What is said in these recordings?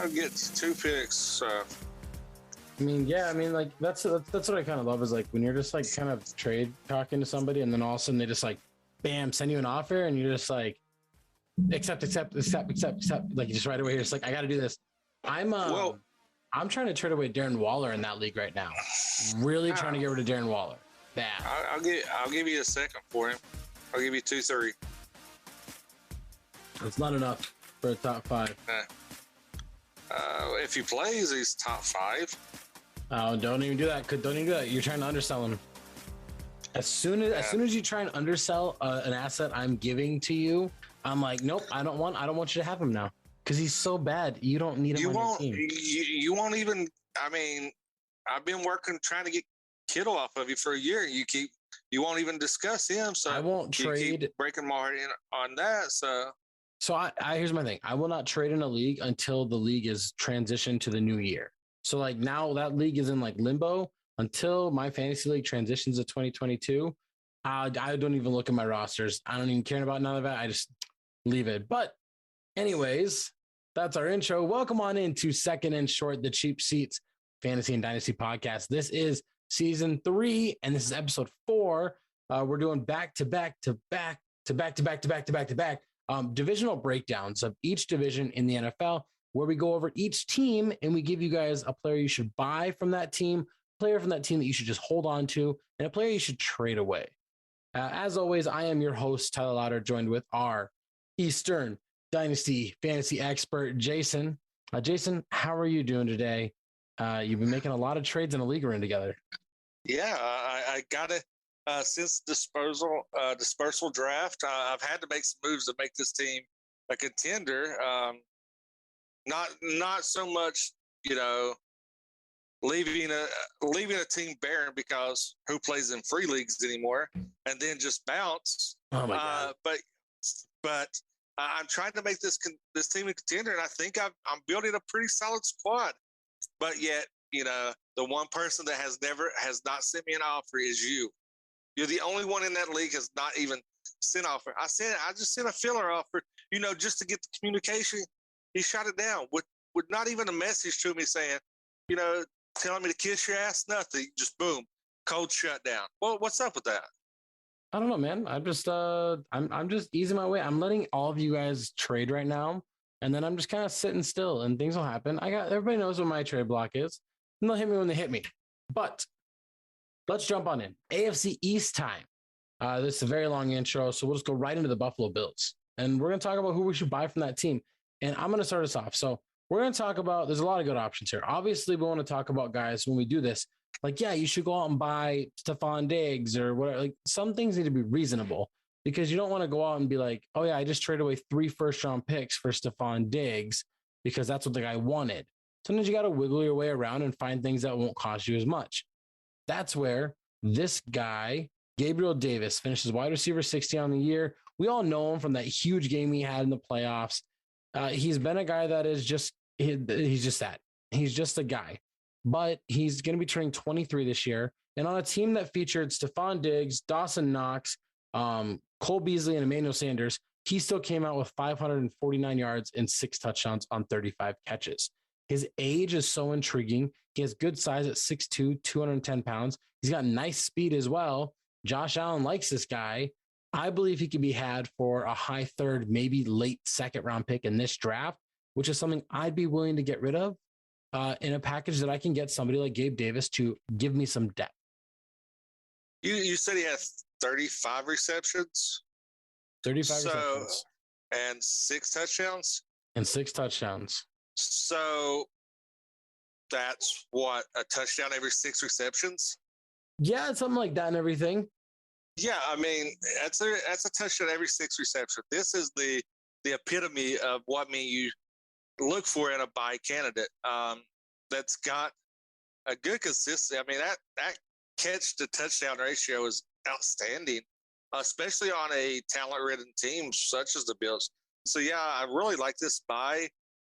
get 2 picks. So. I mean, yeah, I mean, like that's what I kind of love is like when you're just like kind of trade talking to somebody and then all of a sudden they just like, bam, send you an offer and you're just like, accept. Like you just right away, you're just like, I got to do this. I'm trying to trade away Darren Waller in that league right now. Really trying to get rid of Darren Waller. Bad. I'll give you a second for him. I'll give you 2-3. It's not enough for a top 5. If he plays, he's top 5. Oh, don't even do that. Don't even do that. You're trying to undersell him. As soon as you try and undersell an asset I'm giving to you, I'm like, nope, I don't want you to have him now because he's so bad. You don't need him on your team. You won't even. I mean, I've been trying to get Kittle off of you for a year. You won't even discuss him. So I won't trade. Keep breaking my heart on that. So I here's my thing. I will not trade in a league until the league is transitioned to the new year. So like now that league is in like limbo until my fantasy league transitions to 2022. I don't even look at my rosters. I don't even care about none of that. I just leave it. But anyways, that's our intro. Welcome on into Second and Short, the Cheap Seats Fantasy and Dynasty podcast. This is season 3 and this is episode 4. We're doing back to back divisional breakdowns of each division in the NFL, where we go over each team and we give you guys a player you should buy from that team, player from that team that you should just hold on to, and a player you should trade away. As always, I am your host, Tyler Lauder, joined with our Eastern Dynasty fantasy expert, Jason. Jason, how are you doing today? You've been making a lot of trades in a league we're in together. Yeah, I got it. Since dispersal draft, I've had to make some moves to make this team a contender. Not so much, leaving a team barren because who plays in free leagues anymore, and then just bounce. Oh my God! But I'm trying to make this team a contender, and I think I'm building a pretty solid squad. But yet, the one person that has not sent me an offer is you. You're the only one in that league has not even sent an offer. I just sent a filler offer, just to get the communication. He shot it down with not even a message to me saying, telling me to kiss your ass, nothing. Just boom, cold shutdown. Well, what's up with that? I don't know, man. I'm just I'm just easing my way. I'm letting all of you guys trade right now, and then I'm just kind of sitting still, and things will happen. Everybody knows what my trade block is, and they'll hit me when they hit me. But let's jump on in. AFC East time. This is a very long intro, so we'll just go right into the Buffalo Bills, and we're going to talk about who we should buy from that team. And I'm going to start us off. So we're going to talk about. There's a lot of good options here. Obviously, we want to talk about guys when we do this. Like, yeah, you should go out and buy Stephon Diggs or whatever. Like, some things need to be reasonable because you don't want to go out and be like, oh, yeah, I just traded away 3 first-round picks for Stephon Diggs because that's what the guy wanted. Sometimes you got to wiggle your way around and find things that won't cost you as much. That's where this guy, Gabriel Davis, finishes wide receiver 60 on the year. We all know him from that huge game he had in the playoffs. He's been a guy that is just, he's just that. He's just a guy. But he's going to be turning 23 this year. And on a team that featured Stephon Diggs, Dawson Knox, Cole Beasley, and Emmanuel Sanders, he still came out with 549 yards and 6 touchdowns on 35 catches. His age is so intriguing. He has good size at 6'2", 210 pounds. He's got nice speed as well. Josh Allen likes this guy. I believe he can be had for a high 3rd, maybe late 2nd round pick in this draft, which is something I'd be willing to get rid of. In a package that I can get somebody like Gabe Davis to give me some depth. You said he had 35 receptions? 35 receptions. And 6 touchdowns? And 6 touchdowns. So that's what, a touchdown every 6 receptions? Yeah, something like that and everything. Yeah, I mean, that's a touchdown every 6 receptions. This is the epitome of what you look for in a buy candidate that's got a good consistency. I mean, that catch to touchdown ratio is outstanding, especially on a talent-ridden team such as the Bills. So, yeah, I really like this buy,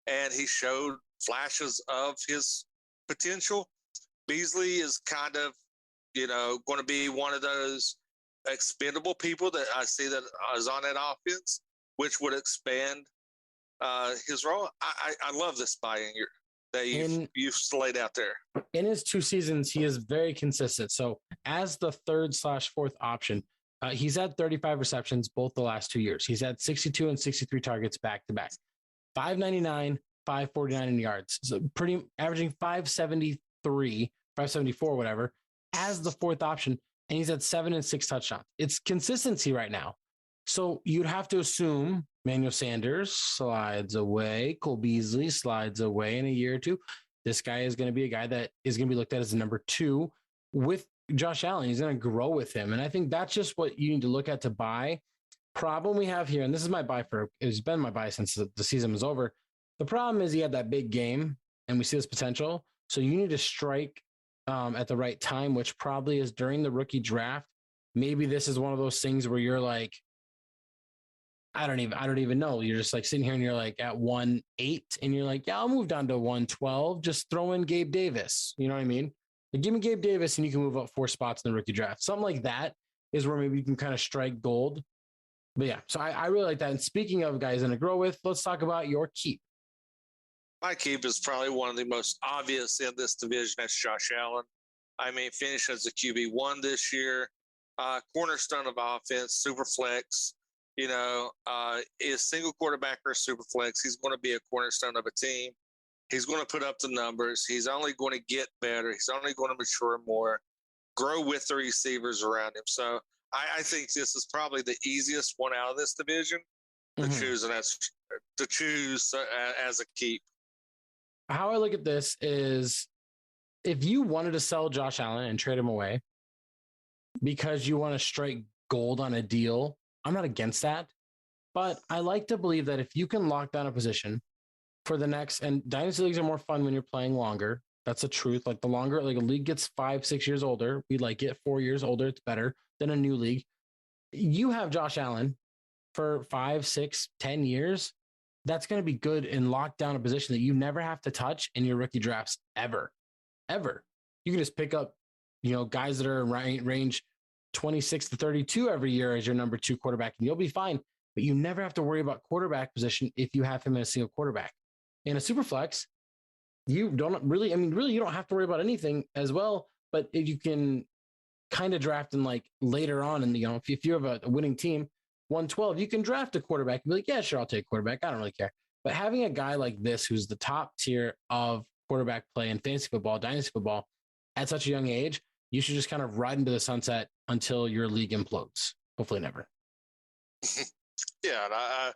and he showed flashes of his potential. Beasley is kind of, going to be one of those expendable people that I see that is on that offense, which would expand his role. I love this buy-in that you've laid out there. In his 2 seasons, he is very consistent. So as the 3rd/4th option, he's had 35 receptions both the last 2 years. He's had 62 and 63 targets back to back, 599, 549 in yards. So pretty averaging 573, 574, whatever, as the 4th option. And he's had 7 and 6 touchdowns. It's consistency right now. So you'd have to assume Manuel Sanders slides away, Cole Beasley slides away in a year or 2. This guy is going to be a guy that is going to be looked at as the number 2 with Josh Allen. He's going to grow with him. And I think that's just what you need to look at to buy. Problem we have here, and this is my buy it's been my buy since the season was over. The problem is he had that big game and we see this potential. So you need to strike at the right time, which probably is during the rookie draft. Maybe this is one of those things where you're like, I don't even know. You're just like sitting here and you're like at 1-8 and you're like, yeah, I'll move down to 112. Just throw in Gabe Davis. You know what I mean? Like, give me Gabe Davis and you can move up 4 spots in the rookie draft. Something like that is where maybe you can kind of strike gold. But yeah, so I really like that. And speaking of guys in to grow with, let's talk about your keep. My keep is probably one of the most obvious in this division. That's Josh Allen. I mean, finished as a QB1 this year, cornerstone of offense, super flex. You know, is single quarterback or super flex. He's going to be a cornerstone of a team. He's going to put up the numbers. He's only going to get better. He's only going to mature more, grow with the receivers around him. So I think this is probably the easiest one out of this division to choose, and that's to choose as a keep. How I look at this is if you wanted to sell Josh Allen and trade him away because you want to strike gold on a deal, I'm not against that. But I like to believe that if you can lock down a position for the next, and dynasty leagues are more fun when you're playing longer. That's the truth. Like the longer, like a league gets 5-6 years older, we like it 4 years older. It's better than a new league. You have Josh Allen for 5, 6, 10 years. That's going to be good and lock down a position that you never have to touch in your rookie drafts ever. You can just pick up, guys that are in range 26 to 32 every year as your number 2 quarterback, and you'll be fine. But you never have to worry about quarterback position if you have him in a single quarterback. In a super flex, you don't really, you don't have to worry about anything as well. But if you can kind of draft in like later on, and if you have a winning team, 112, you can draft a quarterback and be like, yeah, sure, I'll take quarterback. I don't really care. But having a guy like this, who's the top tier of quarterback play in fantasy football, dynasty football, at such a young age, you should just kind of ride into the sunset until your league implodes. Hopefully never. Yeah.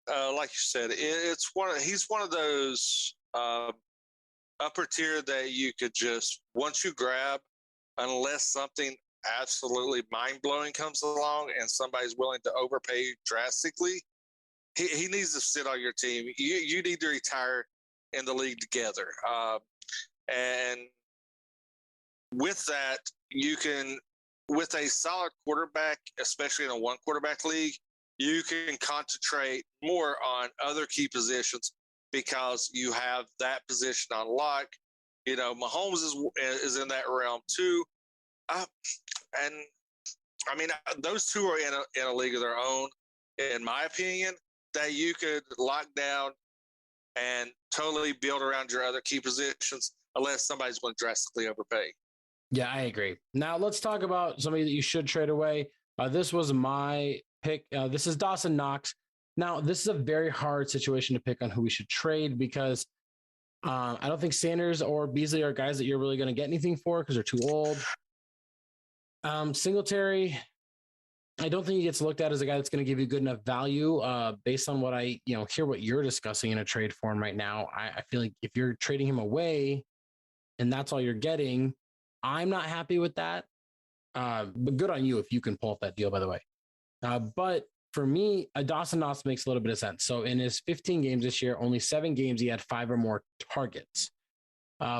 And like you said, he's one of those upper tier that you could just, once you grab, unless something absolutely mind-blowing comes along and somebody's willing to overpay drastically, he needs to sit on your team. You need to retire in the league together. And with that, you can, with a solid quarterback, especially in a 1 quarterback league, you can concentrate more on other key positions because you have that position on lock. Mahomes is in that realm too. And I mean, those two are in a league of their own, in my opinion, that you could lock down and totally build around your other key positions unless somebody's going to drastically overpay. Yeah, I agree. Now let's talk about somebody that you should trade away. This was my pick. This is Dawson Knox. Now, this is a very hard situation to pick on who we should trade because I don't think Sanders or Beasley are guys that you're really going to get anything for because they're too old. Singletary, I don't think he gets looked at as a guy that's going to give you good enough value based on what I hear what you're discussing in a trade form right now. I feel like if you're trading him away and that's all you're getting, I'm not happy with that. But good on you if you can pull off that deal, by the way. But for me, Dawson Knox makes a little bit of sense. So in his 15 games this year, only 7 games, he had 5 or more targets,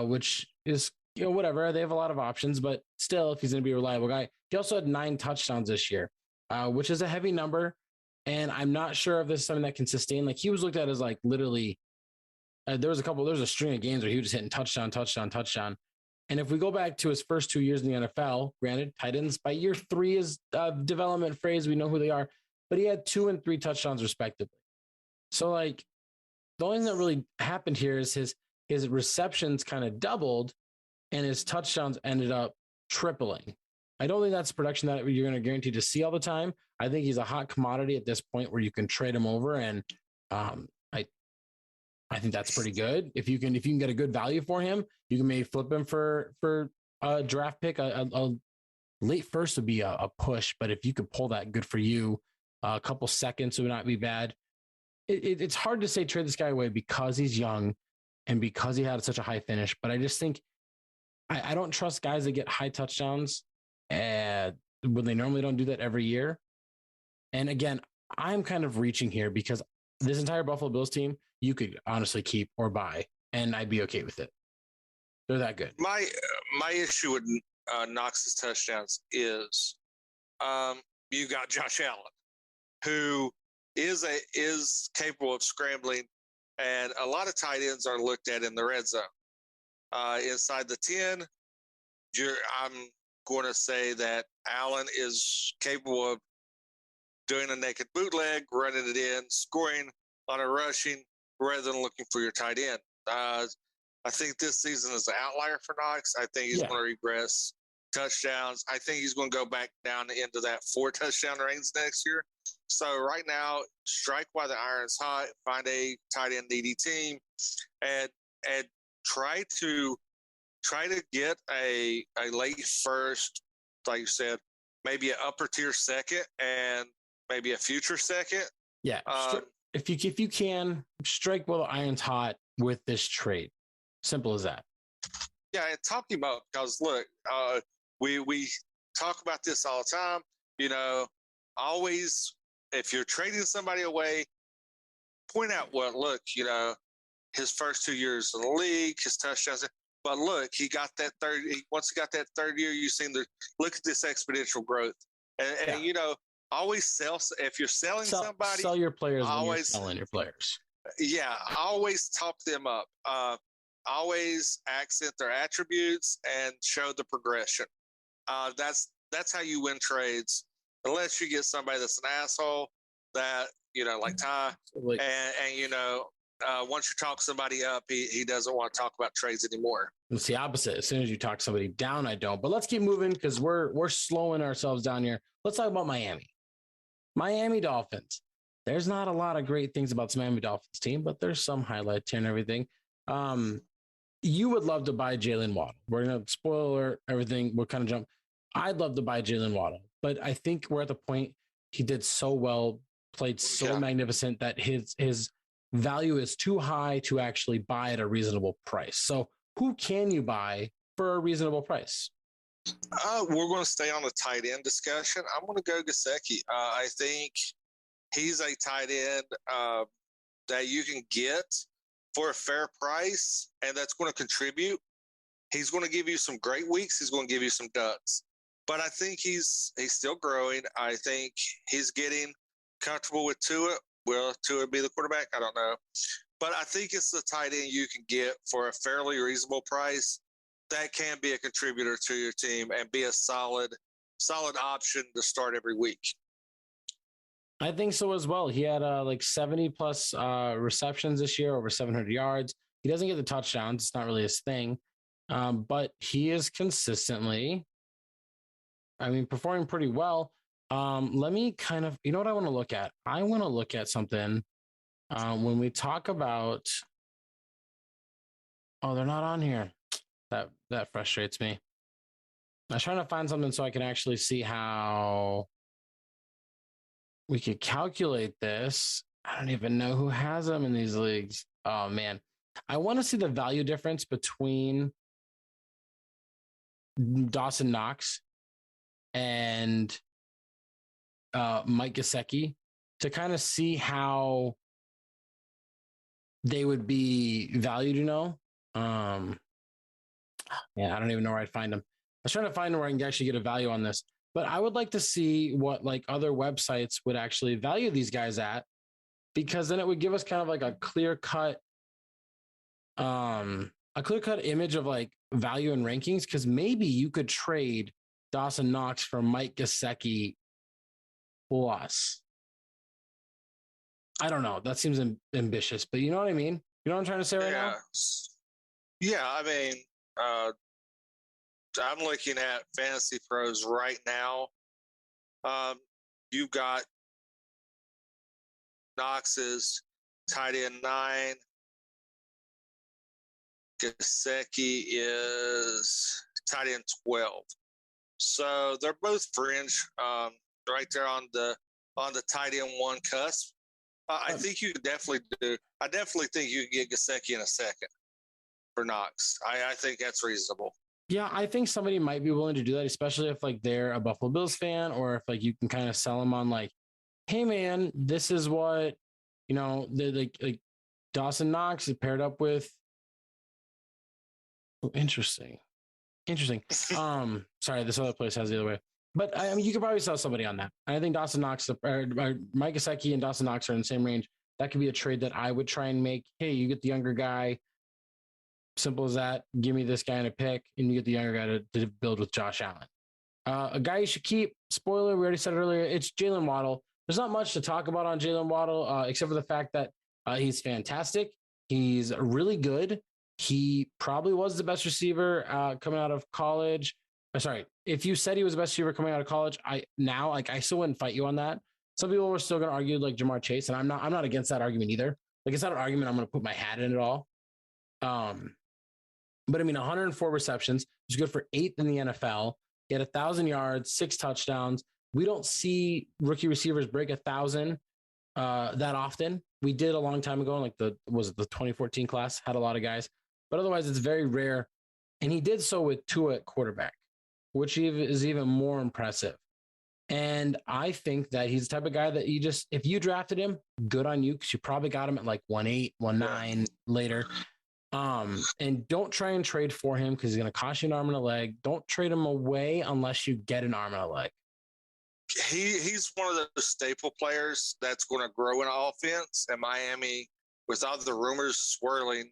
which is, whatever. They have a lot of options, but still, if he's going to be a reliable guy, he also had 9 touchdowns this year, which is a heavy number. And I'm not sure if this is something that can sustain. Like he was looked at as like literally, there was a string of games where he was just hitting touchdown. And if we go back to his first 2 years in the NFL, granted, tight ends by year 3 is a development phrase. We know who they are, but he had 2 and 3 touchdowns respectively. So like the only thing that really happened here is his receptions kind of doubled and his touchdowns ended up tripling. I don't think that's production that you're going to guarantee to see all the time. I think he's a hot commodity at this point where you can trade him over, and I think that's pretty good. If you can get a good value for him, you can maybe flip him for a draft pick. A late first would be a push, but if you could pull that, good for you. A couple seconds would not be bad. It's hard to say trade this guy away because he's young and because he had such a high finish. But I just think I don't trust guys that get high touchdowns when they normally don't do that every year. And again, I'm kind of reaching here because this entire Buffalo Bills team, you could honestly keep or buy, and I'd be okay with it. They're that good. My issue with Knox's touchdowns is you got Josh Allen, who is capable of scrambling, and a lot of tight ends are looked at in the red zone. Inside the 10, I'm going to say that Allen is capable of doing a naked bootleg, running it in, scoring on a rushing rather than looking for your tight end. I think this season is an outlier for Knox. I think he's going to regress touchdowns. I think he's going to go back down into that 4 touchdown range next year. So right now, strike while the iron's hot, find a tight end needy team, and try to get a late first, like you said, maybe an upper tier second and maybe a future second. Yeah. If you can, strike while the iron's hot with this trade. Simple as that. Yeah, and talk him up because look, we talk about this all the time. You know, always if you're trading somebody away, point out his first 2 years in the league, his touchdowns. But look, once he got that third year, you've seen look at this exponential growth. And always sell if you're selling somebody. Sell your players when you're selling your players. Yeah, always talk them up. Always accent their attributes and show the progression. That's how you win trades. Unless you get somebody that's an asshole that like Ty, and once you talk somebody up, he doesn't want to talk about trades anymore. It's the opposite. As soon as you talk somebody down, I don't. But let's keep moving because we're slowing ourselves down here. Let's talk about Miami Dolphins. There's not a lot of great things about this Miami Dolphins team, but there's some highlights here and everything. You would love to buy Jalen Waddle. We're going to spoiler everything. We'll kind of jump. I'd love to buy Jalen Waddle, but I think we're at the point he did so well, played so magnificent that his value is too high to actually buy at a reasonable price. So who can you buy for a reasonable price? We're going to stay on the tight end discussion. I'm going to go Gesicki. I think he's a tight end that you can get for a fair price, and that's going to contribute. He's going to give you some great weeks. He's going to give you some duds. But I think he's still growing. I think he's getting comfortable with Tua. Will Tua be the quarterback? I don't know. But I think it's the tight end you can get for a fairly reasonable price that can be a contributor to your team and be a solid option to start every week. I think so as well. He had 70 plus receptions this year, over 700 yards. He doesn't get the touchdowns. It's not really his thing. But he is consistently, performing pretty well. Let me kind of, you know what I want to look at? I want to look at something when we talk about, they're not on here. That frustrates me. I was trying to find something so I can actually see how we could calculate this. I don't even know who has them in these leagues. Oh, man. I want to see the value difference between Dawson Knox and Mike Gesicki to kind of see how they would be valued, Yeah, I don't even know where I'd find them. I was trying to find where I can actually get a value on this, but I would like to see what other websites would actually value these guys at, because then it would give us kind of a clear cut image of value and rankings. Because maybe you could trade Dawson Knox for Mike Gesicki plus. I don't know. That seems ambitious, but you know what I mean? You know what I'm trying to say right now? Yeah. I mean, I'm looking at Fantasy Pros right now. You've got Knox's tight end 9. Gesicki is tight end 12. So they're both fringe, right there on the tight end 1 cusp. I think you could definitely do. I definitely think you could get Gesicki in a second for Knox. I think that's reasonable. Yeah, I think somebody might be willing to do that, especially if like they're a Buffalo Bills fan, or if like you can kind of sell them on like, hey man, this is what the like Dawson Knox is paired up with. Oh, interesting. Sorry, this other place has the other way. But I mean, you could probably sell somebody on that. I think Dawson Knox, Mike Gesicki and Dawson Knox are in the same range. That could be a trade that I would try and make. Hey, you get the younger guy. Simple as that. Give me this guy in a pick, and you get the younger guy to build with Josh Allen. A guy you should keep. Spoiler, we already said it earlier. It's Jalen Waddle. There's not much to talk about on Jalen Waddle, except for the fact that he's fantastic. He's really good. He probably was the best receiver coming out of college. Sorry, if you said he was the best receiver coming out of college, I still wouldn't fight you on that. Some people were still going to argue like Jamar Chase, and I'm not against that argument either. Like, it's not an argument I'm going to put my hat in at all. But I mean, 104 receptions. He's good for 8th in the NFL. He had 1,000 yards, 6 touchdowns. We don't see rookie receivers break 1,000 that often. We did a long time ago, like the 2014 class had a lot of guys, but otherwise it's very rare. And he did so with Tua at quarterback, which is even more impressive. And I think that he's the type of guy that if you drafted him, good on you, because you probably got him at like 1.8, 1.9 later. And don't try and trade for him because he's going to cost you an arm and a leg. Don't trade him away unless you get an arm and a leg. He's one of those staple players that's going to grow in offense. And Miami, with all the rumors swirling,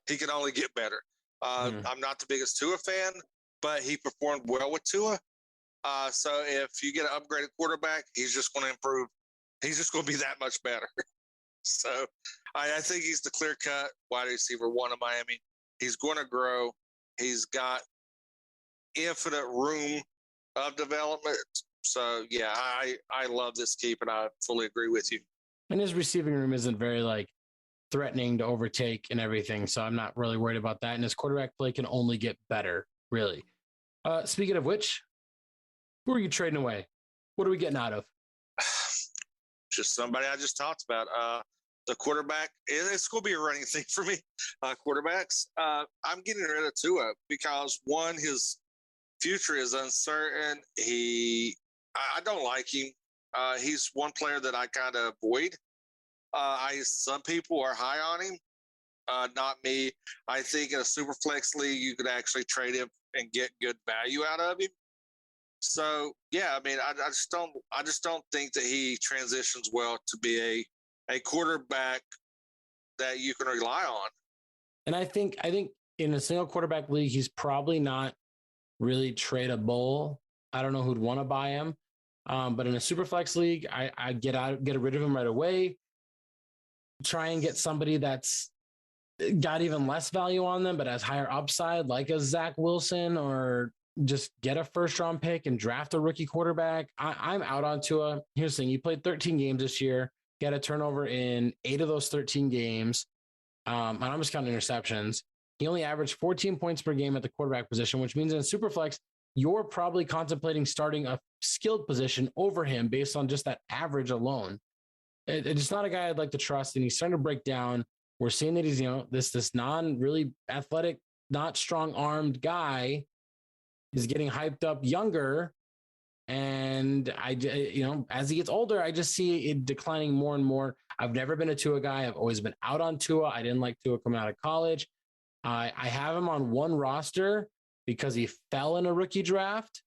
he can only get better. I'm not the biggest Tua fan, but he performed well with Tua. So if you get an upgraded quarterback, he's just going to improve. He's just going to be that much better. So I think he's the clear-cut wide receiver 1 of Miami. He's going to grow. He's got infinite room of development. So, yeah, I love this keep, and I fully agree with you. And his receiving room isn't very, like, threatening to overtake and everything, so I'm not really worried about that. And his quarterback play can only get better, really. Speaking of which, who are you trading away? What are we getting out of? Just somebody I just talked about. The quarterback, it's going to be a running thing for me. Quarterbacks, I'm getting rid of Tua because, one, his future is uncertain. I don't like him. He's one player that I kind of avoid. Some people are high on him, not me. I think in a super flex league, you could actually trade him and get good value out of him. So yeah, I mean, I just don't think that he transitions well to be a quarterback that you can rely on. And I think in a single quarterback league, he's probably not really tradable. I don't know who'd want to buy him. But in a super flex league, I get rid of him right away. Try and get somebody that's got even less value on them, but has higher upside, like a Zach Wilson, or just get a first round pick and draft a rookie quarterback. I'm out on Tua. Here's the thing. He played 13 games this year, got a turnover in 8 of those 13 games. And I'm just counting interceptions. He only averaged 14 points per game at the quarterback position, which means in Superflex, you're probably contemplating starting a skilled position over him based on just that average alone. It's not a guy I'd like to trust, and he's starting to break down. We're seeing that he's, this non-really athletic, not strong-armed guy is getting hyped up younger. And as he gets older, I just see it declining more and more. I've never been a Tua guy. I've always been out on Tua. I didn't like Tua coming out of college. I have him on one roster because he fell in a rookie draft.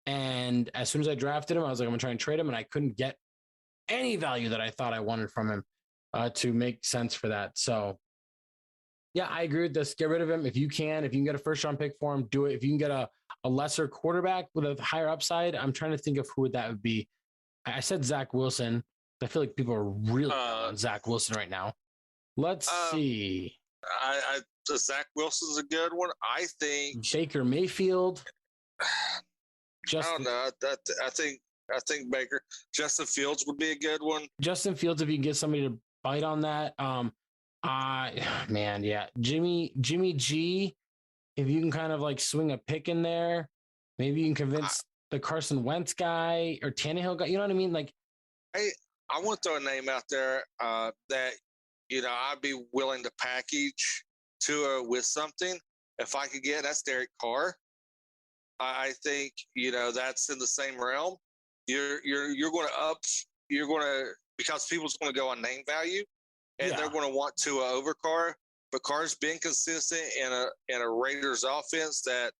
And as soon as I drafted him, I was like, I'm going to try and trade him. And I couldn't get any value that I thought I wanted from him to make sense for that. So, yeah, I agree with this. Get rid of him if you can get a first round pick for him, do it. If you can get a lesser quarterback with a higher upside, I'm trying to think of who that would be. I said Zach Wilson. I feel like people are really on Zach Wilson right now. Let's see. Zach Wilson's a good one. I think Baker Mayfield. I don't know. I think Baker. Justin Fields would be a good one. Justin Fields, if you can get somebody to bite on that. Jimmy G, if you can kind of like swing a pick in there, maybe you can convince the Carson Wentz guy or Tannehill guy. You know what I mean? Like, I want to throw a name out there that, you know, I'd be willing to package Tua with something if I could get. That's Derek Carr. I think, you know, that's in the same realm. You're going to because people's going to go on name value, and they're going to want Tua over Carr. But Carr's been consistent in a Raiders offense that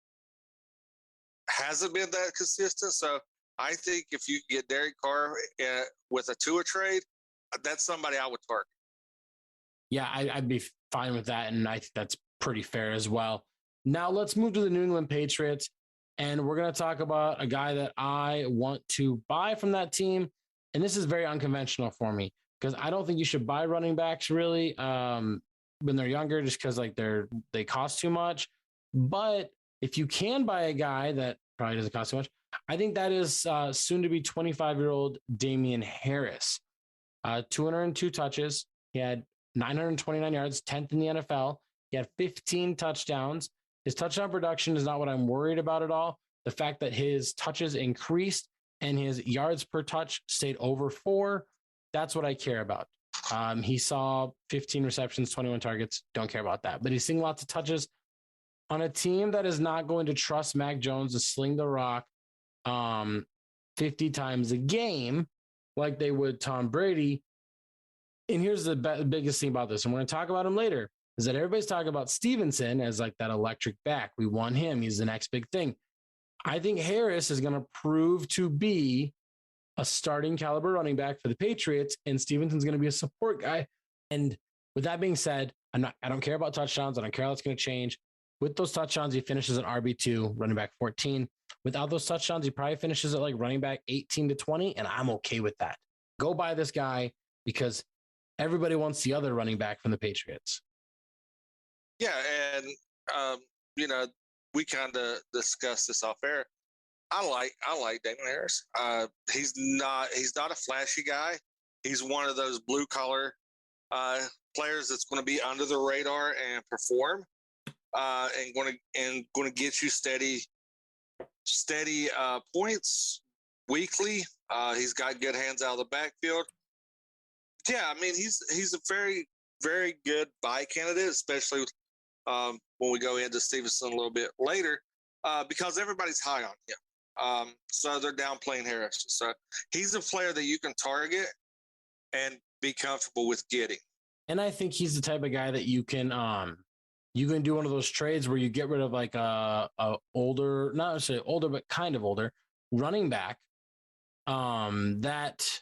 hasn't been that consistent. So I think if you get Derek Carr with a Tua trade, that's somebody I would target. Yeah, I'd be fine with that, and I think that's pretty fair as well. Now let's move to the New England Patriots, and we're going to talk about a guy that I want to buy from that team, and this is very unconventional for me because I don't think you should buy running backs really when they're younger, just because like they cost too much. But if you can buy a guy that probably doesn't cost too much, I think that is soon to be 25-year-old Damian Harris. 202 touches. He had 929 yards, 10th in the NFL. He had 15 touchdowns. His touchdown production is not what I'm worried about at all. The fact that his touches increased and his yards per touch stayed over 4, that's what I care about. He saw 15 receptions, 21 targets. Don't care about that. But he's seeing lots of touches on a team that is not going to trust Mack Jones to sling the rock 50 times a game like they would Tom Brady. And here's the biggest thing about this, and we're going to talk about him later, is that everybody's talking about Stevenson as like that electric back. We want him. He's the next big thing. I think Harris is going to prove to be a starting caliber running back for the Patriots, and Stevenson's going to be a support guy. And with that being said, I don't care about touchdowns. I don't care how it's going to change. With those touchdowns, he finishes at RB2, running back 14. Without those touchdowns, he probably finishes at like running back 18 to 20, and I'm okay with that. Go buy this guy because everybody wants the other running back from the Patriots. Yeah, and you know, we kind of discussed this off air. I like Damian Harris. He's not a flashy guy. He's one of those blue collar players that's going to be under the radar and perform, and going to get you steady points weekly. He's got good hands out of the backfield. Yeah, I mean he's a very, very good buy candidate, especially when we go into Stevenson a little bit later, because everybody's high on him. So they're downplaying Harris. So he's a player that you can target and be comfortable with getting. And I think he's the type of guy that you can do one of those trades where you get rid of like a older, not necessarily older, but kind of older running back. That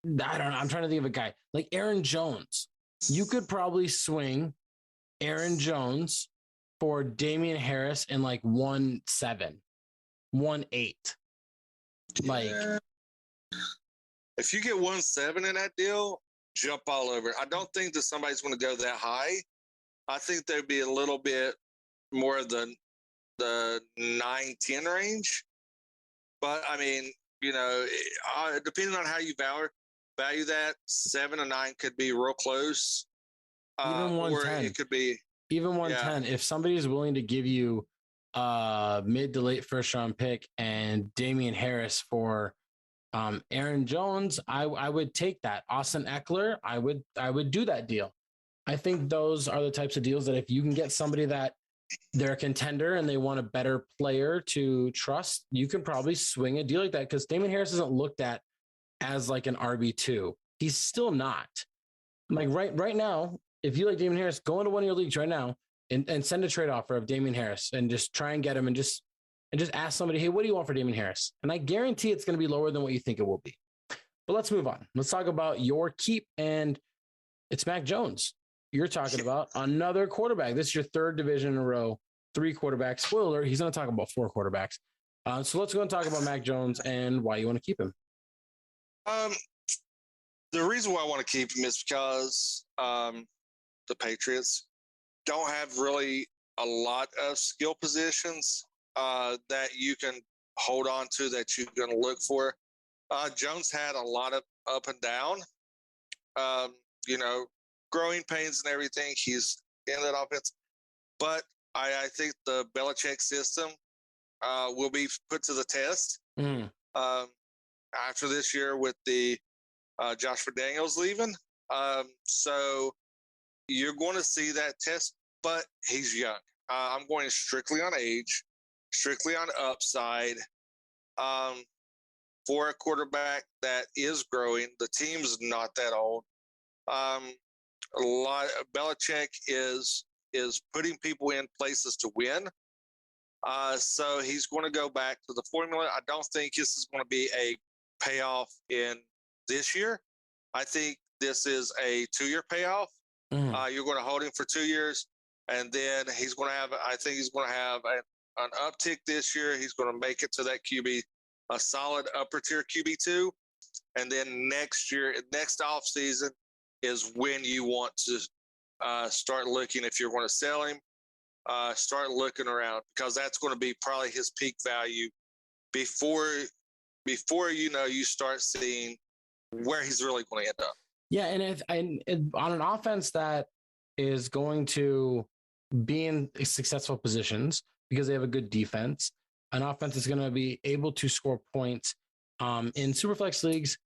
I don't know. I'm trying to think of a guy like Aaron Jones. You could probably swing Aaron Jones for Damian Harris in like 1.7, 1.8. Like, if you get 1.7 in that deal, jump all over it. I don't think that somebody's going to go that high. I think there'd be a little bit more of the 9-10 range. But I mean, you know, depending on how you value that, 7 or 9 could be real close. Even 110. Or it could be even 110. If somebody is willing to give you mid to late first round pick and Damian Harris for Aaron Jones, I would take that. Austin Eckler, I would do that deal. I think those are the types of deals that if you can get somebody that they're a contender and they want a better player to trust, you can probably swing a deal like that, because Damian Harris isn't looked at as like an RB2. He's still not. Like right now, if you like Damian Harris, go into one of your leagues right now and send a trade offer of Damian Harris and just try and get him and just ask somebody, hey, what do you want for Damian Harris? And I guarantee it's going to be lower than what you think it will be. But let's move on. Let's talk about your keep, and it's Mack Jones. You're talking about another quarterback. This is your third division in a row, 3 quarterbacks. Spoiler, he's going to talk about 4 quarterbacks. So let's go and talk about Mack Jones and why you want to keep him. Um, the reason why I want to keep him is because the Patriots don't have really a lot of skill positions that you can hold on to that you're going to look for. Jones had a lot of up and down, you know, growing pains and everything. He's in that offense. But I think the Belichick system will be put to the test after this year with the Josh McDaniels leaving. So you're going to see that test, but he's young. I'm going strictly on age, strictly on upside. For a quarterback that is growing, the team's not that old. A lot of Belichick is putting people in places to win. So he's going to go back to the formula. I don't think this is going to be a payoff in this year. I think this is a 2-year payoff. You're going to hold him for 2 years, and then he's going to have. I think he's going to have an uptick this year. He's going to make it to that QB, a solid upper tier QB2, and then next year, next off season, is when you want to start looking if you're going to sell him. Start looking around because that's going to be probably his peak value before you start seeing where he's really going to end up. Yeah, and on an offense that is going to be in successful positions because they have a good defense, an offense is going to be able to score points in Superflex leagues.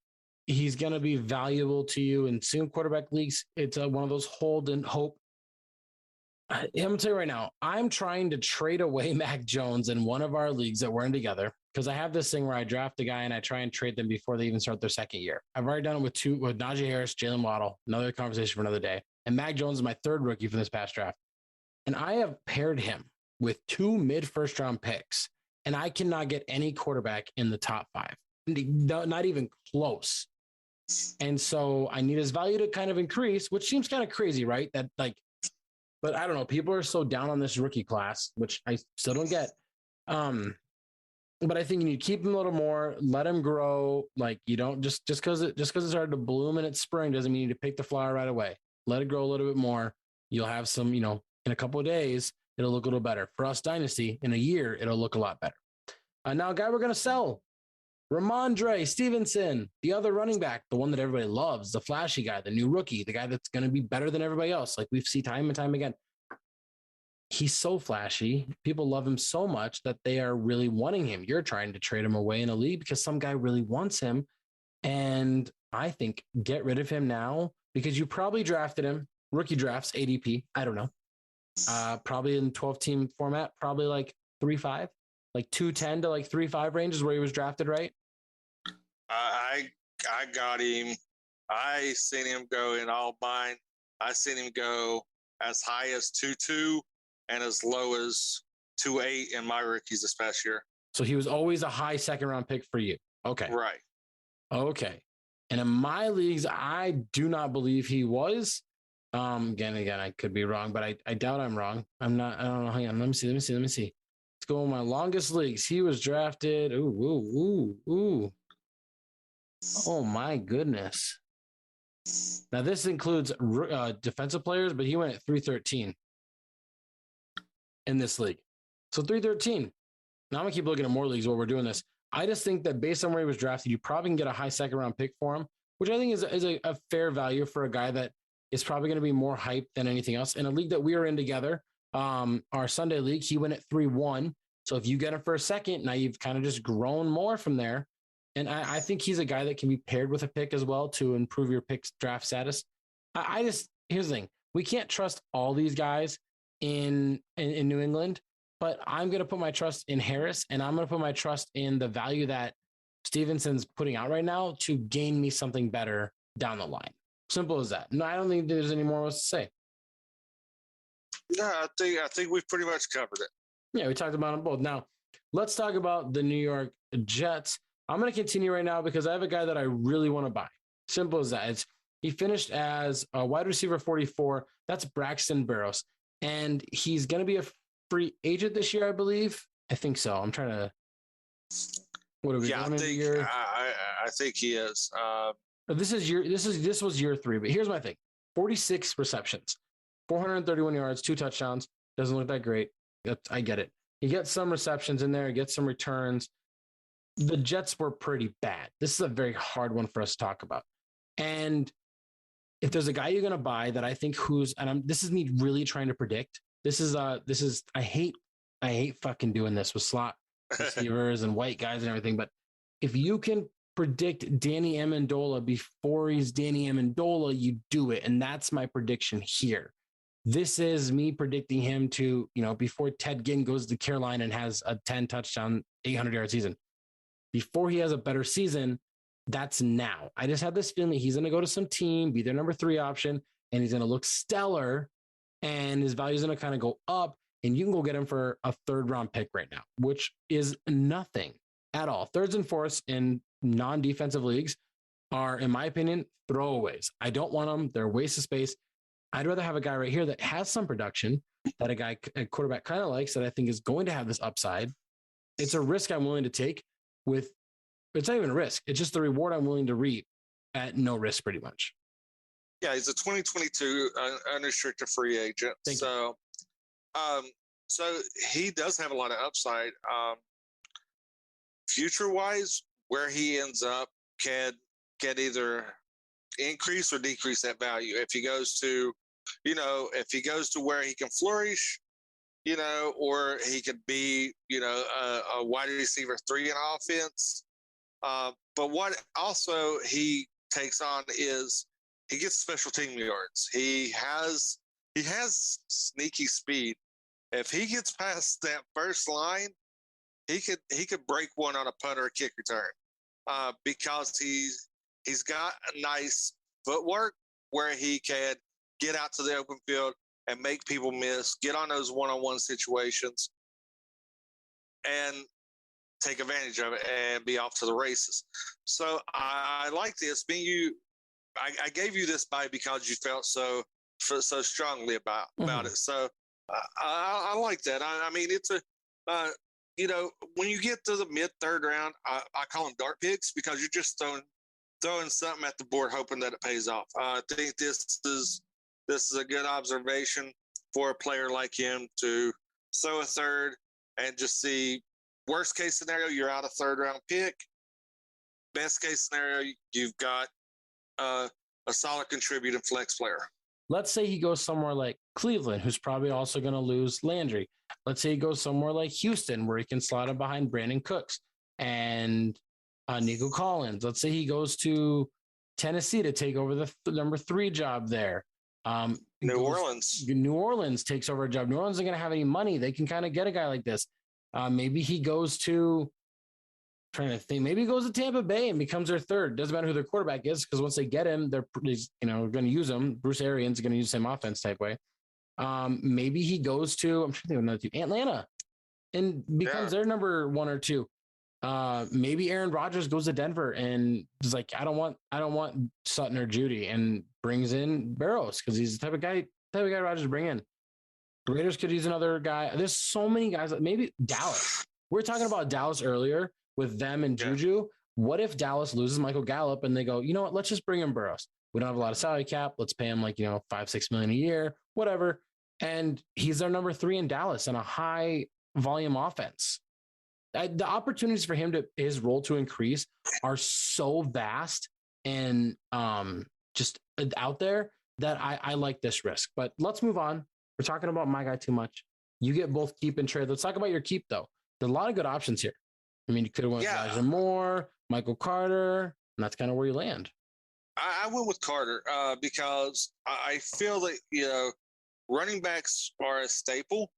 He's going to be valuable to you in single quarterback leagues. It's one of those hold and hope. I'm going to tell you right now, I'm trying to trade away Mack Jones in one of our leagues that we're in together because I have this thing where I draft a guy and I try and trade them before they even start their second year. I've already done it with Najee Harris, Jalen Waddle, another conversation for another day. And Mack Jones is my third rookie for this past draft. And I have paired him with 2 mid-first round picks, and I cannot get any quarterback in the top 5, not even close. And so I need his value to kind of increase, which seems kind of crazy, right? But I don't know. People are so down on this rookie class, which I still don't get. But I think you need to keep him a little more, let him grow. Like you don't just because it started to bloom and it's spring doesn't mean you need to pick the flower right away. Let it grow a little bit more. You'll have some, in a couple of days, it'll look a little better. For us, Dynasty, in a year, it'll look a lot better. Now, a guy we're going to sell, Randray Stevenson, the other running back, the one that everybody loves, the flashy guy, the new rookie, the guy that's going to be better than everybody else. Like we've seen time and time again. He's so flashy. People love him so much that they are really wanting him. You're trying to trade him away in a league because some guy really wants him. And I think get rid of him now because you probably drafted him. Rookie drafts, ADP. I don't know. Probably in 12-team format, probably like 3-5, like 210 to like 3-5 range is where he was drafted, right? I got him. I seen him go in all mine. I seen him go as high as 2.2 and as low as 2.8 in my rookies this past year. So he was always a high second round pick for you. Okay. Right. Okay. And in my leagues, I do not believe he was. Again, I could be wrong, but I doubt I'm wrong. I'm not. I don't know. Hang on. Let me see. Let's go in my longest leagues. He was drafted. Ooh. Oh my goodness. Now this includes defensive players, but he went at 313 in this league. So 313. Now I'm gonna keep looking at more leagues while we're doing this. I just think that based on where he was drafted, you probably can get a high second round pick for him, which I think is a fair value for a guy that is probably going to be more hype than anything else. In a league that we are in together, our Sunday league, he went at 3-1. So if you get him for a second, now you've kind of just grown more from there. And I think he's a guy that can be paired with a pick as well to improve your pick's draft status. Here's the thing. We can't trust all these guys in New England, but I'm going to put my trust in Harris, and I'm going to put my trust in the value that Stevenson's putting out right now to gain me something better down the line. Simple as that. No, I don't think there's any more else to say. No, I think we've pretty much covered it. Yeah, we talked about them both. Now, let's talk about the New York Jets. I'm going to continue right now because I have a guy that I really want to buy. Simple as that. He finished as a wide receiver 44. That's Braxton Berrios. And he's going to be a free agent this year, I believe. I think so. I'm trying to. What are we? Yeah, I I think he is. This was year 3, but here's my thing: 46 receptions, 431 yards, 2 touchdowns. Doesn't look that great. I get it. He gets some receptions in there, gets some returns. The Jets were pretty bad. This is a very hard one for us to talk about. And if there's a guy you're going to buy that I think this is me really trying to predict. I hate fucking doing this with slot receivers and white guys and everything. But if you can predict Danny Amendola before he's Danny Amendola, you do it. And that's my prediction here. This is me predicting him to, before Ted Ginn goes to Carolina and has a 10 touchdown, 800 yard season. Before he has a better season, that's now. I just have this feeling that he's going to go to some team, be their number 3 option, and he's going to look stellar, and his value is going to kind of go up, and you can go get him for a 3rd round pick right now, which is nothing at all. 3rds and 4ths in non-defensive leagues are, in my opinion, throwaways. I don't want them. They're a waste of space. I'd rather have a guy right here that has some production, that a quarterback kind of likes, that I think is going to have this upside. It's a risk I'm willing to take. It's not even a risk. It's just the reward I'm willing to reap at no risk, pretty much. Yeah, he's a 2022 unrestricted free agent. So he does have a lot of upside. Future-wise, where he ends up can either increase or decrease that value. If he goes to, where he can flourish, or he could be, a wide receiver 3 in offense. But what also he takes on is he gets special team yards. He has sneaky speed. If he gets past that first line, he could break one on a punt or a kick return, because he's got a nice footwork where he can get out to the open field and make people miss, get on those one-on-one situations, and take advantage of it and be off to the races. So I like this. I gave you this buy because you felt so strongly about it. So I like that. I mean, it's when you get to the mid-3rd round, I call them dart picks, because you're just throwing something at the board, hoping that it pays off. I think this is a good observation for a player like him to throw a 3rd and just see. Worst case scenario, you're out a 3rd round pick. Best case scenario, you've got a solid contributing flex player. Let's say he goes somewhere like Cleveland, who's probably also going to lose Landry. Let's say he goes somewhere like Houston, where he can slot him behind Brandon Cooks and Nico Collins. Let's say he goes to Tennessee to take over the number 3 job there. New Orleans takes over a job. New Orleans isn't going to have any money. They can kind of get a guy like this. Maybe he goes to, maybe he goes to Tampa Bay and becomes their 3rd. Doesn't matter who their quarterback is, because once they get him, they're going to use him. Bruce Arians is going to use the same offense type way. Maybe he goes to, I'm trying to think of another team, Atlanta, and becomes their number 1 or 2. Maybe Aaron Rodgers goes to Denver and is like, I don't want Sutton or Judy, and brings in Burrows, because he's the type of guy Rodgers bring in. The Raiders could use another guy. There's so many guys. Maybe Dallas. We were talking about Dallas earlier with them and Juju. What if Dallas loses Michael Gallup and they go, you know what? Let's just bring in Burrows. We don't have a lot of salary cap. Let's pay him $5-6 million a year, whatever. And he's their number 3 in Dallas in a high volume offense. The opportunities for his role to increase are so vast and just out there that I like this risk. But let's move on. We're talking about my guy too much. You get both keep and trade. Let's talk about your keep, though. There's a lot of good options here. I mean, you could have went with Elijah Moore, Michael Carter, and that's kind of where you land. I went with Carter because I feel that, running backs are a staple.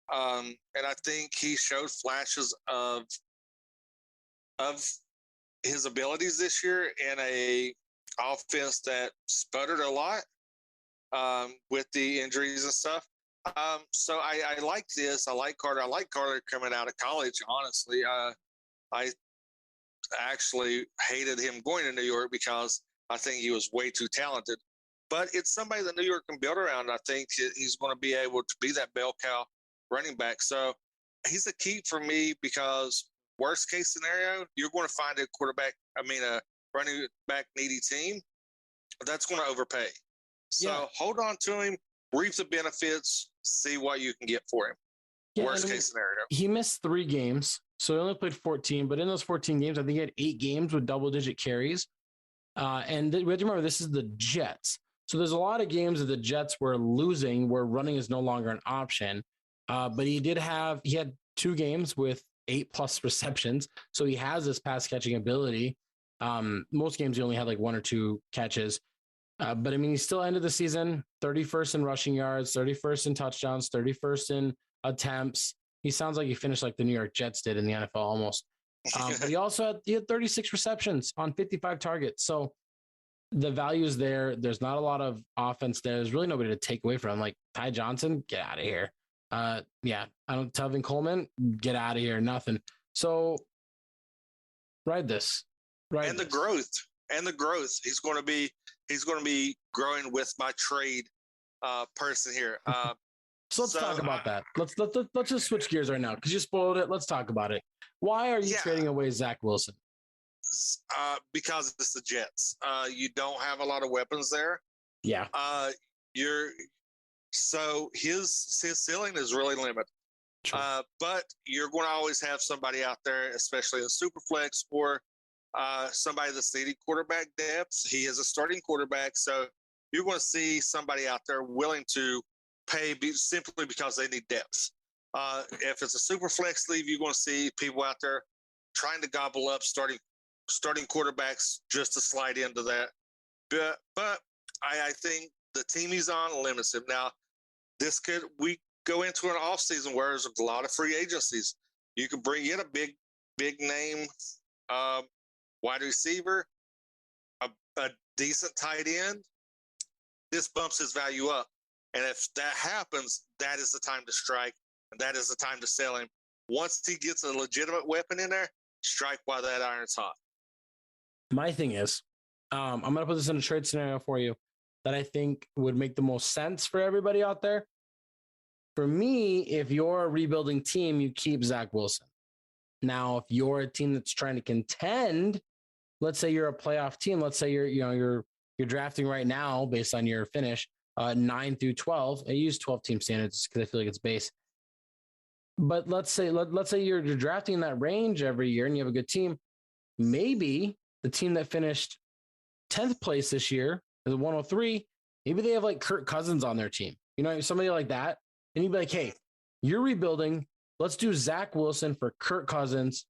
And I think he showed flashes of his abilities this year in a offense that sputtered a lot with the injuries and stuff. So I like this. I like Carter. I like Carter coming out of college, honestly. I actually hated him going to New York because I think he was way too talented. But it's somebody that New York can build around. I think he's going to be able to be that bell cow running back. So he's a keep for me because worst case scenario, you're going to find a running back needy team, that's going to overpay. So hold on to him, reap the benefits, see what you can get for him. Worst case scenario. He missed 3 games, so he only played 14. But in those 14 games, I think he had 8 games with double-digit carries. And we have to remember, this is the Jets. So there's a lot of games that the Jets were losing where running is no longer an option. But he had 2 games with 8+ receptions. So he has this pass catching ability. Most games he only had like 1 or 2 catches. But I mean, he still ended the season 31st in rushing yards, 31st in touchdowns, 31st in attempts. He sounds like he finished like the New York Jets did in the NFL almost. But he had 36 receptions on 55 targets. So the value is there. There's not a lot of offense there. There's really nobody to take away from him. Like Ty Johnson, get out of here. Tevin Coleman, get out of here. Nothing. So ride this. The growth. He's going to be growing with my trade person here. So let's talk about that. Let's just switch gears right now because you spoiled it. Let's talk about it. Why are you trading away Zach Wilson? Because it's the Jets. You don't have a lot of weapons there. Yeah. So his ceiling is really limited. But you're going to always have somebody out there, especially in Superflex or somebody that's needing quarterback depth. He is a starting quarterback, so you're going to see somebody out there willing to pay simply because they need depth. If it's a super flex league, you're going to see people out there trying to gobble up starting quarterbacks just to slide into that. But I think the team he's on limits him. Now, we go into an off season where there's a lot of free agencies. You can bring in a big name wide receiver, a decent tight end. This bumps his value up. And if that happens, that is the time to strike, and that is the time to sell him. Once he gets a legitimate weapon in there, strike while that iron's hot. My thing is, I'm going to put this in a trade scenario for you that I think would make the most sense for everybody out there. For me, if you're a rebuilding team, you keep Zach Wilson. Now, if you're a team that's trying to contend, let's say you're a playoff team. Let's say you're drafting right now based on your finish. 9 through 12. I use 12 team standards because I feel like it's base. But let's say you're drafting in that range every year and you have a good team. Maybe the team that finished 10th place this year is 103. Maybe they have like Kirk Cousins on their team. Somebody like that. And you'd be like, hey, you're rebuilding. Let's do Zach Wilson for Kirk Cousins.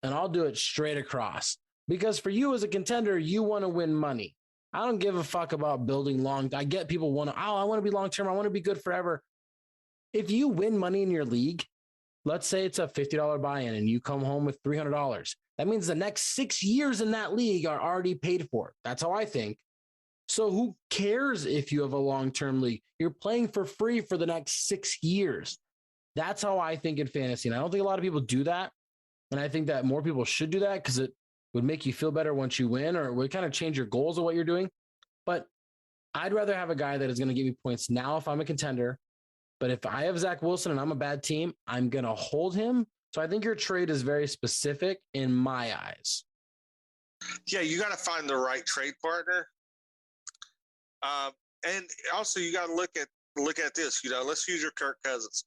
And I'll do it straight across. Because for you as a contender, you want to win money. I don't give a fuck about building long. I get people I want to be long-term. I want to be good forever. If you win money in your league, let's say it's a $50 buy-in and you come home with $300. That means the next 6 years in that league are already paid for. That's how I think. So who cares if you have a long-term league? You're playing for free for the next 6 years. That's how I think in fantasy. And I don't think a lot of people do that. And I think that more people should do that because it would make you feel better once you win, or it would kind of change your goals of what you're doing. But I'd rather have a guy that is going to give me points now if I'm a contender. But if I have Zach Wilson and I'm a bad team, I'm going to hold him. So I think your trade is very specific in my eyes. Yeah, you got to find the right trade partner. And also you got to look at this. Let's use your Kirk Cousins.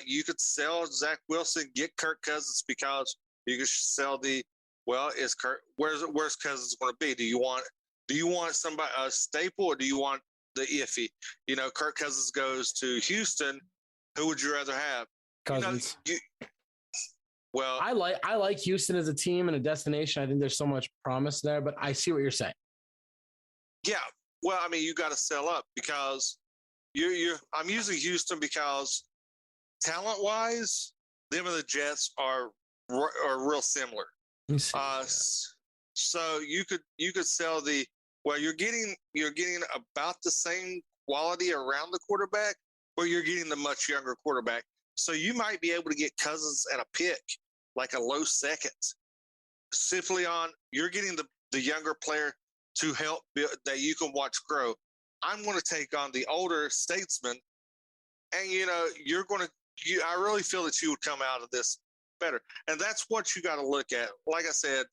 You could sell Zach Wilson, get Kirk Cousins because you could sell is Kirk? Where's Cousins going to be? Do you want somebody a staple, or do you want the iffy? Kirk Cousins goes to Houston. Who would you rather have? Cousins. I like Houston as a team and a destination. I think there's so much promise there, but I see what you're saying. Yeah. Well, I mean, you got to sell up because I'm using Houston because talent-wise, them and the Jets are real similar. So you could sell you're getting about the same quality around the quarterback, but you're getting the much younger quarterback. So you might be able to get Cousins at a pick, like a low second, simply on you're getting the younger player to help build, that you can watch grow. I'm going to take on the older statesman, and you're going to. I really feel that you would come out of this better. And that's what you got to look at. Like I said,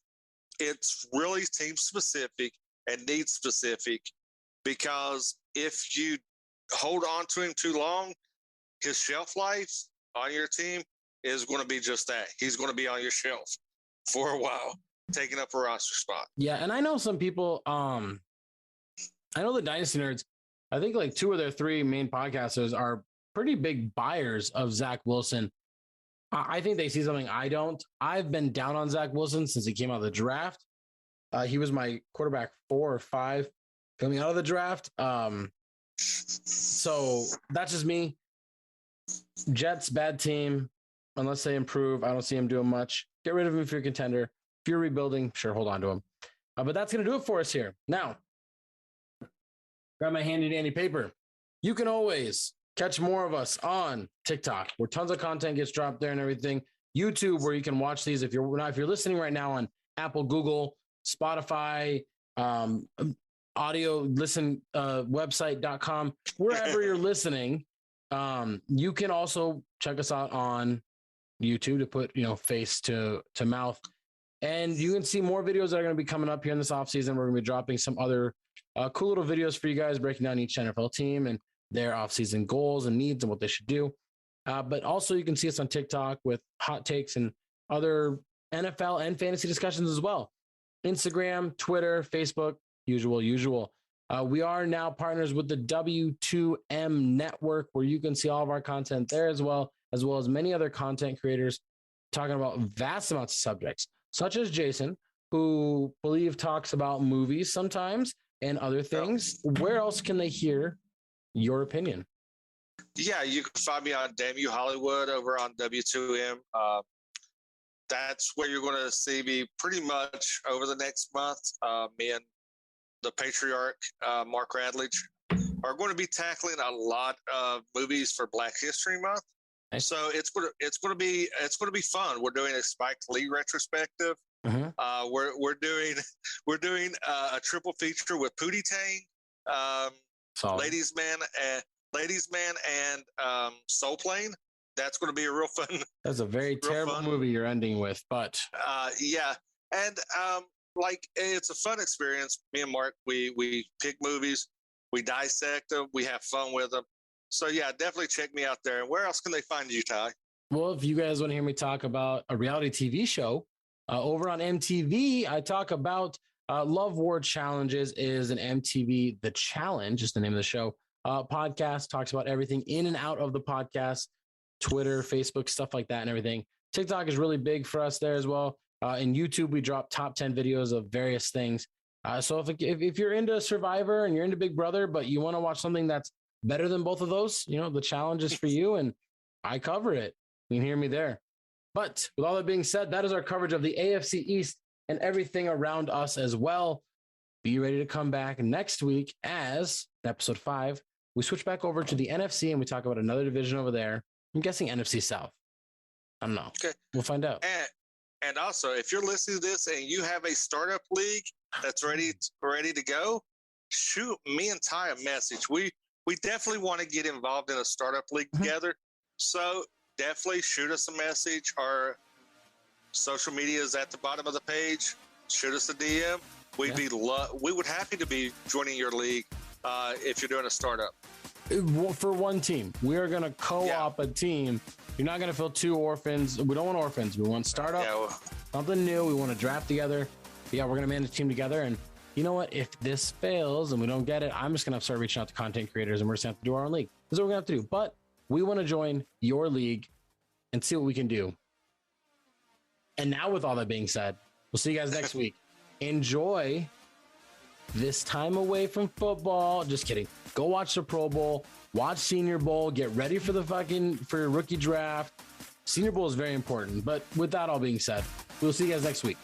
it's really team specific and need specific, because if you hold on to him too long, his shelf life on your team is going to be just that. He's going to be on your shelf for a while, taking up a roster spot. Yeah, and I know some people, I know the Dynasty Nerds, I think like 2 of their 3 main podcasters are pretty big buyers of Zach Wilson. I think they see something I don't. I've been down on Zach Wilson since he came out of the draft. He was my quarterback 4 or 5 coming out of the draft. So that's just me. Jets, bad team. Unless they improve, I don't see him doing much. Get rid of him if you're a contender. If you're rebuilding, sure, hold on to him. But that's going to do it for us here. Now, grab my handy dandy paper. You can always catch more of us on TikTok, where tons of content gets dropped there and everything. YouTube, where you can watch these if you're listening right now on Apple, Google, Spotify, audio listen website.com, wherever you're listening. You can also check us out on YouTube to put face to mouth, and you can see more videos that are going to be coming up here in this offseason. We're going to be dropping some other cool little videos for you guys, breaking down each NFL team and their offseason goals and needs and what they should do. But also you can see us on TikTok with hot takes and other NFL and fantasy discussions as well. Instagram, Twitter, Facebook, usual. We are now partners with the W2M network, where you can see all of our content there as well as many other content creators talking about vast amounts of subjects, such as Jason, who talks about movies sometimes and other things. Where else can they hear your opinion? Yeah, you can find me on Damn You Hollywood over on W2M. That's where you're going to see me pretty much over the next month. Me and the patriarch, Mark Radledge, are going to be tackling a lot of movies for Black History Month. Nice. So it's going to be fun. We're doing a Spike Lee retrospective. Mm-hmm. We're doing a triple feature with Pootie Tang, Ladies Man and Soul Plane. That's going to be a real fun. That's a very terrible movie you're ending with, but yeah, and it's a fun experience. Me and Mark, we pick movies, we dissect them, we have fun with them. So yeah, definitely check me out there. And where else can they find you, Ty? Well, if you guys want to hear me talk about a reality TV show over on MTV, I talk about Love War Challenges. Is an MTV The Challenge, is the name of the show. Podcast talks about everything in and out of the podcast, Twitter, Facebook, stuff like that and everything. TikTok is really big for us there as well. In YouTube, we drop top 10 videos of various things. So if you're into Survivor and you're into Big Brother, but you want to watch something that's better than both of those, The Challenge is for you, and I cover it. You can hear me there. But with all that being said, that is our coverage of the AFC East and everything around us as well. Be ready to come back next week as episode 5. We switch back over to the NFC and we talk about another division over there. I'm guessing NFC South. I don't know. Okay. We'll find out. And also, if you're listening to this and you have a startup league that's ready to go, shoot me and Ty a message. We definitely want to get involved in a startup league together. So definitely shoot us a message. Our social media is at the bottom of the page. Shoot us a DM. We would happy to be joining your league if you're doing a startup. For one team, we are going to co-op a team. You're not going to fill 2 orphans. We don't want orphans. We want startup, something new. We want to draft together. Yeah, we're going to manage a team together. And you know what? If this fails and we don't get it, I'm just going to have to start reaching out to content creators and we're just going to have to do our own league. This is what we're going to have to do. But we want to join your league and see what we can do. And now with all that being said, we'll see you guys next week. Enjoy this time away from football. Just kidding. Go watch the Pro Bowl, watch Senior Bowl, get ready for for your rookie draft. Senior Bowl is very important. But with that all being said, we'll see you guys next week.